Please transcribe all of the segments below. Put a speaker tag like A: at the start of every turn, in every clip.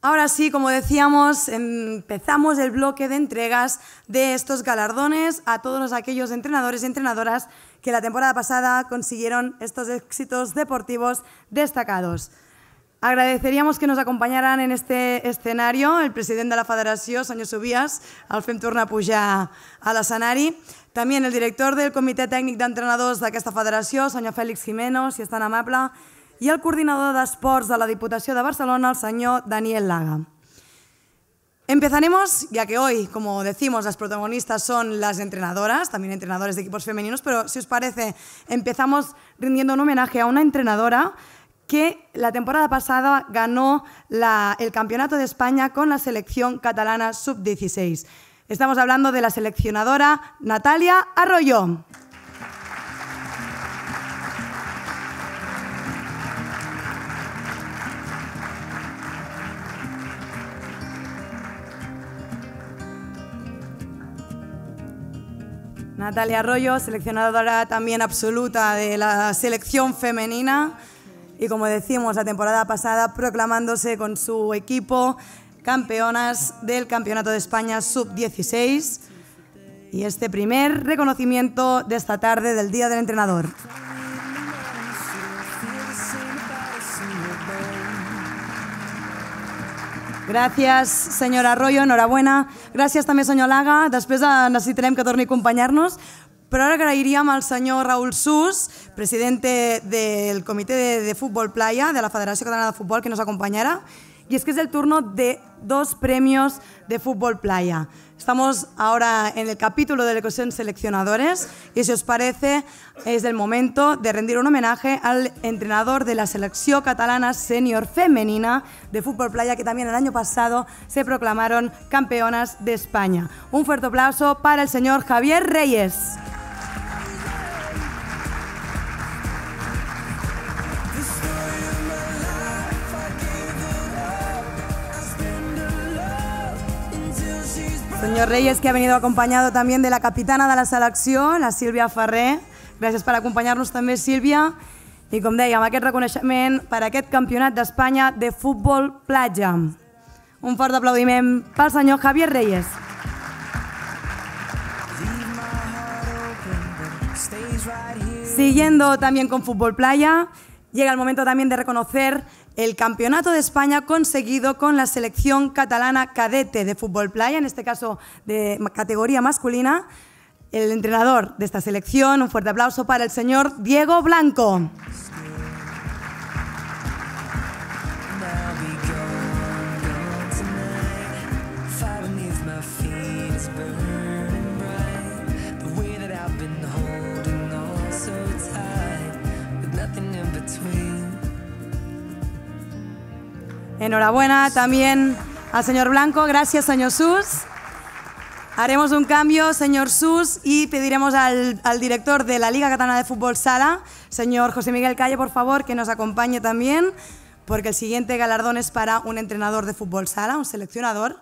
A: Ahora sí, como decíamos, empezamos el bloque de entregas de estos galardones a todos aquellos entrenadores y entrenadoras que la temporada pasada consiguieron estos éxitos deportivos destacados. Agradeceríamos que nos acompañaran en este escenario el president de la federació, senyor Subias, el fem tornar a pujar a l'escenari. També el director del comitè tècnic d'entrenadors d'aquesta federació, senyor Fèlix Jimeno, si és tan amable, y el coordinador de esports de la Diputació de Barcelona, el señor Daniel Laga. Empezaremos, ya que hoy, como decimos, las protagonistas son las entrenadoras, también entrenadores de equipos femeninos, pero si os parece, empezamos rindiendo un homenaje a una entrenadora que la temporada pasada ganó el Campeonato de España con la selección catalana sub-16. Estamos hablando de la seleccionadora Natalia Arroyo. Natalia Arroyo, seleccionadora también absoluta de la selección femenina y, como decimos, la temporada pasada proclamándose con su equipo campeonas del Campeonato de España sub-16 y este primer reconocimiento de esta tarde del Día del Entrenador. Gràcies, senyora Arroyo, enhorabuena. Gràcies també, senyor Laga. Després necessitarem que torni a acompanyar-nos. Però ara agrairíem al senyor Raúl Sus, president del Comitè de Fútbol Playa de la Federació Catalana de Futbol, que nos acompañará. Y es que es el turno de 2 premios de fútbol playa. Estamos ahora en el capítulo de la ecuación seleccionadores y, si os parece, es el momento de rendir un homenaje al entrenador de la selección catalana senior femenina de fútbol playa, que también el año pasado se proclamaron campeonas de España. Un fuerte aplauso para el señor Javier Reyes. Señor Reyes, que ha venido acompañado también de la capitana de la selección, la Sílvia Ferrer. Gràcies per acompanyar-nos també, Sílvia. I, com dèiem, aquest reconeixement per aquest Campionat d'Espanya de futbol platja. Un fort aplaudiment pel senyor Javier Reyes. Siguiendo también con fútbol playa, llega el momento también de reconocer el Campeonato de España conseguido con la selección catalana cadete de fútbol playa, en este caso de categoría masculina. El entrenador de esta selección, un fuerte aplauso para el señor Diego Blanco. Enhorabuena también al señor Blanco. Gracias, señor Sus. Haremos un cambio, señor Sus, y pediremos al director de la Liga Catalana de Fútbol Sala, señor José Miguel Calle, por favor, que nos acompañe también, porque el siguiente galardón es para un entrenador de fútbol sala, un seleccionador,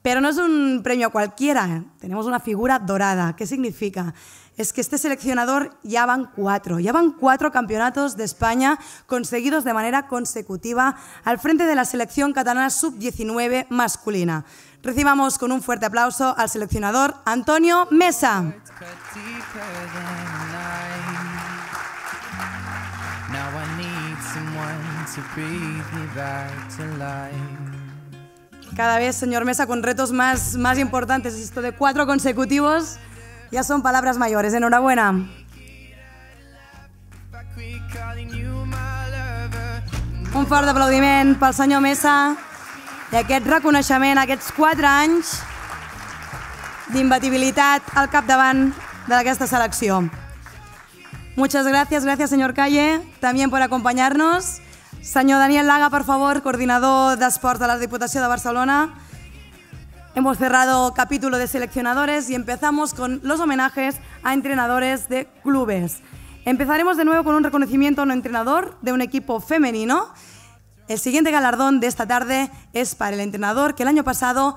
A: pero no es un premio cualquiera, tenemos una figura dorada. ¿Qué significa? Es que este seleccionador ya van 4 campeonatos de España conseguidos de manera consecutiva al frente de la selección catalana sub-19 masculina. Recibamos con un fuerte aplauso al seleccionador Antonio Mesa. Cada vez, señor Mesa, con retos más importantes. Esto de 4 consecutivos ya son palabras mayores. Enhorabuena. Un fort aplaudiment pel senyor Mesa i aquest reconeixement, aquests 4 anys d'imbatibilitat al capdavant d'aquesta selecció. Muchas gracias, señor Calle, también por acompañarnos. Señor Daniel Laga, por favor, coordinador de esports de la Diputació de Barcelona. Hemos cerrado capítulo de seleccionadores y empezamos con los homenajes a entrenadores de clubes. Empezaremos de nuevo con un reconocimiento a un entrenador de un equipo femenino. El siguiente galardón de esta tarde es para el entrenador que el año pasado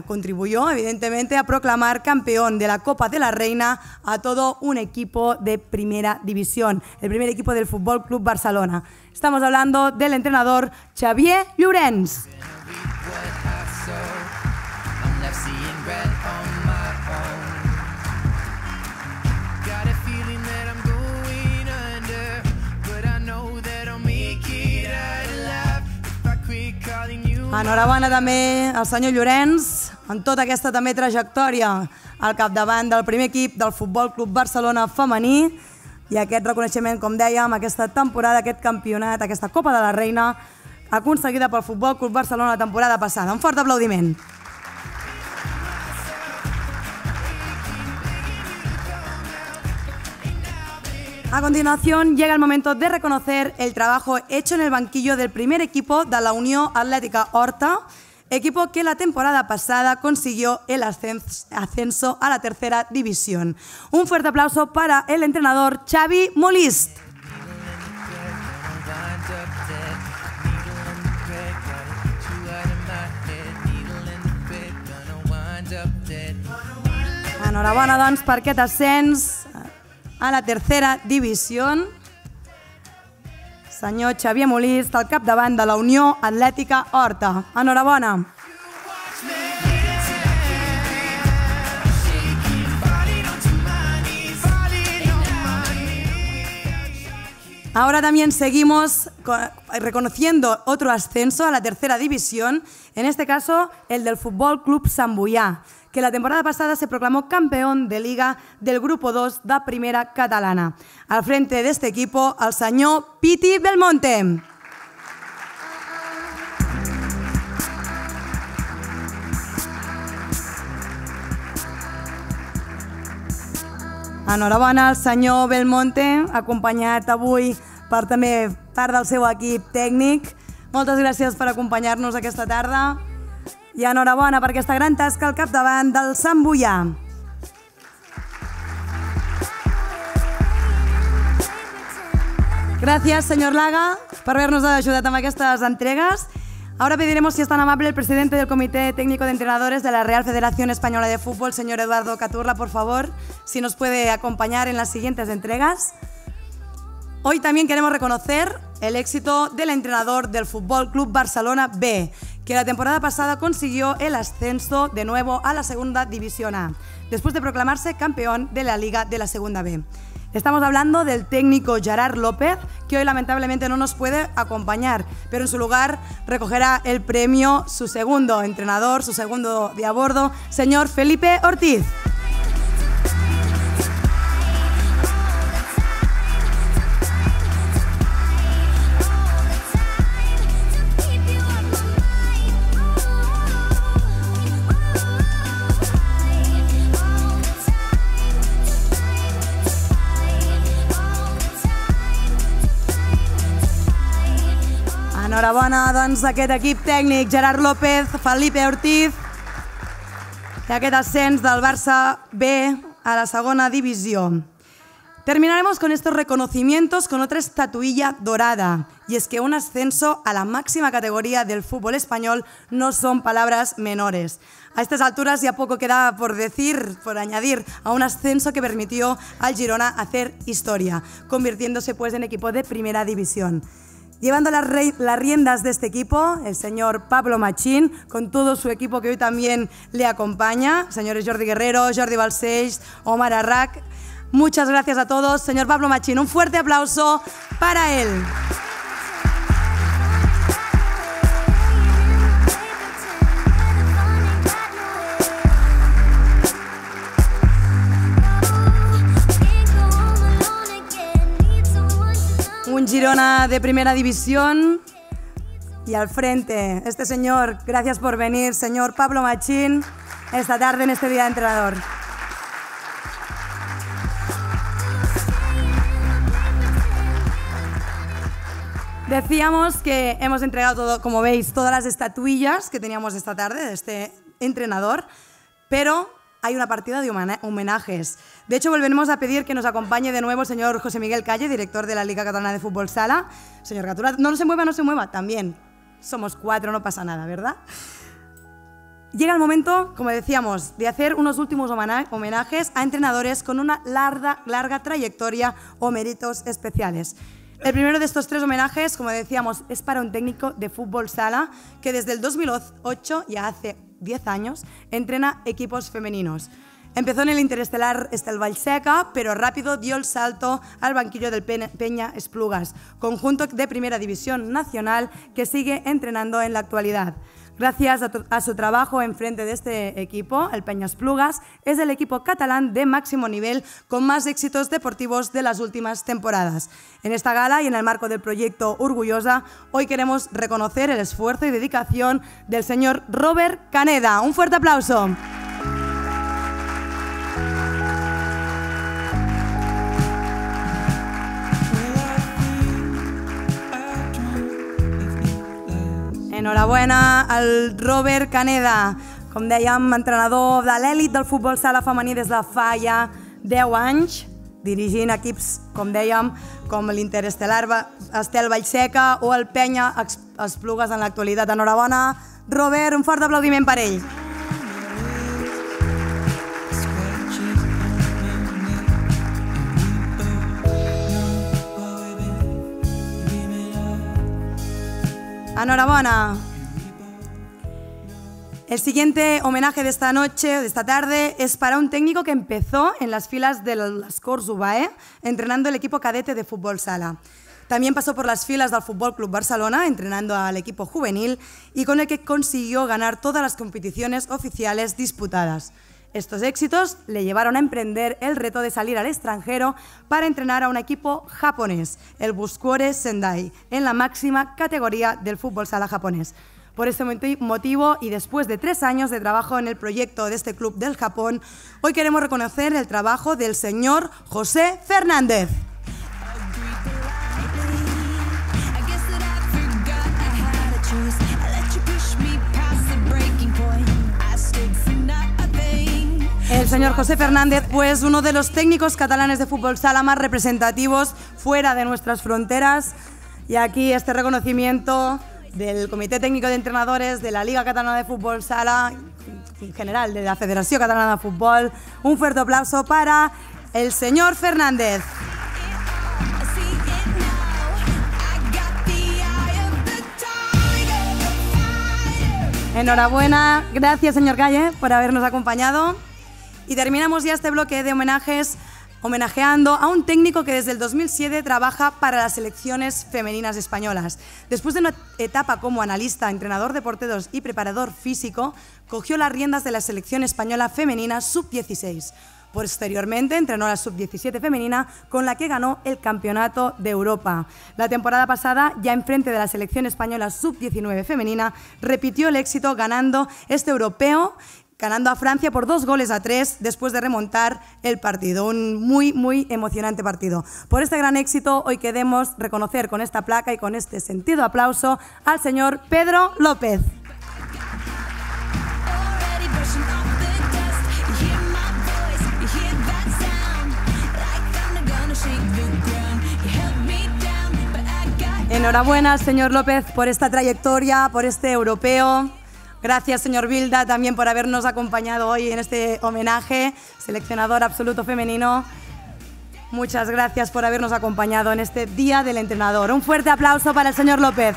A: contribuyó, evidentemente, a proclamar campeón de la Copa de la Reina a todo un equipo de primera división, el primer equipo del Futbol Club Barcelona. Estamos hablando del entrenador Xavier Llorens. Enhorabona també al senyor Llorenç, en tota aquesta també trajectòria al capdavant del primer equip del Futbol Club Barcelona femení i aquest reconeixement, com dèiem, aquesta temporada, aquest campionat, aquesta Copa de la Reina aconseguida pel Futbol Club Barcelona la temporada passada. Un fort aplaudiment. A continuación llega el momento de reconocer el trabajo hecho en el banquillo del primer equipo de la Unión Atlética Horta, equipo que la temporada pasada consiguió el ascenso a la tercera división. Un fuerte aplauso para el entrenador Xavi Molist. Enhorabona, doncs, per aquest ascens a la tercera divisió. Senyor Xavier Molist, al capdavant de la Unió Atlètica Horta. Enhorabona. Ahora también seguimos reconociendo otro ascenso a la tercera división, en este caso el del Fútbol Club Sant Boià, que la temporada pasada se proclamó campeón de Liga del Grupo 2 de Primera Catalana. Al frente de este equipo, el señor Piti Belmonte. Enhorabona al senyor Belmonte, acompanyat avui per també part del seu equip tècnic. Moltes gràcies per acompanyar-nos aquesta tarda. I enhorabona per aquesta gran tasca al capdavant del Sant Boià. Gracias, señor Laga, por habernos ayudado amb aquestes entregues. Ahora pediremos, si es tan amable, el presidente del Comité Técnico de Entrenadores de la Real Federación Española de Fútbol, señor Eduardo Caturla, por favor, si nos puede acompañar en las siguientes entregas. Hoy también queremos reconocer el éxito del entrenador del Fútbol Club Barcelona B, que la temporada pasada consiguió el ascenso de nuevo a la Segunda División A, después de proclamarse campeón de la Liga de la Segunda B. Estamos hablando del técnico Gerard López, que hoy lamentablemente no nos puede acompañar, pero en su lugar recogerá el premio su segundo entrenador, su segundo de a bordo, señor Felipe Ortiz. Enhorabona, doncs, a aquest equip tècnic, Gerard López, Felipe Ortiz, i aquest ascens del Barça B a la segona divisió. Terminaremos con estos reconocimientos con otra estatuilla dorada, y es que un ascenso a la máxima categoría del fútbol español no son palabras menores. A estas alturas ya poco queda por decir, por añadir a un ascenso que permitió al Girona hacer historia, convirtiéndose pues en equipo de primera división. Llevando las riendas de este equipo, el señor Pablo Machín, con todo su equipo que hoy también le acompaña, señores Jordi Guerrero, Jordi Balcells, Omar Arrak. Muchas gracias a todos. Señor Pablo Machín, un fuerte aplauso para él. Un Girona de primera división y al frente este señor, gracias por venir, señor Pablo Machín, esta tarde en este día de entrenador. Decíamos que hemos entregado todo, como veis, todas las estatuillas que teníamos esta tarde de este entrenador, pero hay una partida de homenajes. De hecho, volveremos a pedir que nos acompañe de nuevo el señor José Miguel Calle, director de la Liga Catalana de Fútbol Sala. Señor Catura, no se mueva, también. Somos 4, no pasa nada, ¿verdad? Llega el momento, como decíamos, de hacer unos últimos homenajes a entrenadores con una larga trayectoria o méritos especiales. El primero de estos 3 homenajes, como decíamos, es para un técnico de fútbol sala que desde el 2008, ya hace 10 años, entrena equipos femeninos. Empezó en el interestelar Estel Vallseca, pero rápido dio el salto al banquillo del Peña Esplugas, conjunto de primera división nacional que sigue entrenando en la actualidad. Gracias a su trabajo enfrente de este equipo, el Peñasplugas es el equipo catalán de máximo nivel con más éxitos deportivos de las últimas temporadas. En esta gala y en el marco del proyecto Orgullosa, hoy queremos reconocer el esfuerzo y dedicación del señor Robert Caneda. Un fuerte aplauso. Enhorabona al Robert Caneda, com dèiem, entrenador de l'èlit del futbol sala femení des de fa ja 10 anys, dirigint equips, com dèiem, com l'Inter Estel Vallseca o el Penya Esplugues en l'actualitat. Enhorabona, Robert, un fort aplaudiment per ell. Enhorabona. El siguiente homenaje de esta noche, de esta tarde, es para un técnico que empezó en las filas de las Corts UBAE, entrenando el equipo cadete de fútbol sala. También pasó por las filas del Fútbol Club Barcelona, entrenando al equipo juvenil y con el que consiguió ganar todas las competiciones oficiales disputadas. Estos éxitos le llevaron a emprender el reto de salir al extranjero para entrenar a un equipo japonés, el Buscuore Sendai, en la máxima categoría del fútbol sala japonés. Por este motivo y después de 3 años de trabajo en el proyecto de este club del Japón, hoy queremos reconocer el trabajo del señor José Fernández. El señor José Fernández, pues uno de los técnicos catalanes de fútbol sala más representativos fuera de nuestras fronteras. Y aquí este reconocimiento del Comité Técnico de Entrenadores de la Liga Catalana de Fútbol Sala, en general de la Federació Catalana de Fútbol. Un fuerte aplauso para el señor Fernández. Enhorabuena, gracias señor Calle por habernos acompañado. Y terminamos ya este bloque de homenajes homenajeando a un técnico que desde el 2007 trabaja para las selecciones femeninas españolas. Después de una etapa como analista, entrenador de porteros y preparador físico, cogió las riendas de la selección española femenina sub-16. Posteriormente entrenó a la sub-17 femenina con la que ganó el Campeonato de Europa. La temporada pasada, ya enfrente de la selección española sub-19 femenina, repitió el éxito ganando este europeo, ganando a Francia por 2-3 después de remontar el partido. Un muy emocionante partido. Por este gran éxito, hoy queremos reconocer con esta placa y con este sentido aplauso al señor Pedro López. Enhorabuena, señor López, por esta trayectoria, por este europeo. Gracias, señor Vilda, también por habernos acompañado hoy en este homenaje, seleccionador absoluto femenino. Muchas gracias por habernos acompañado en este Día del Entrenador. Un fuerte aplauso para el señor López.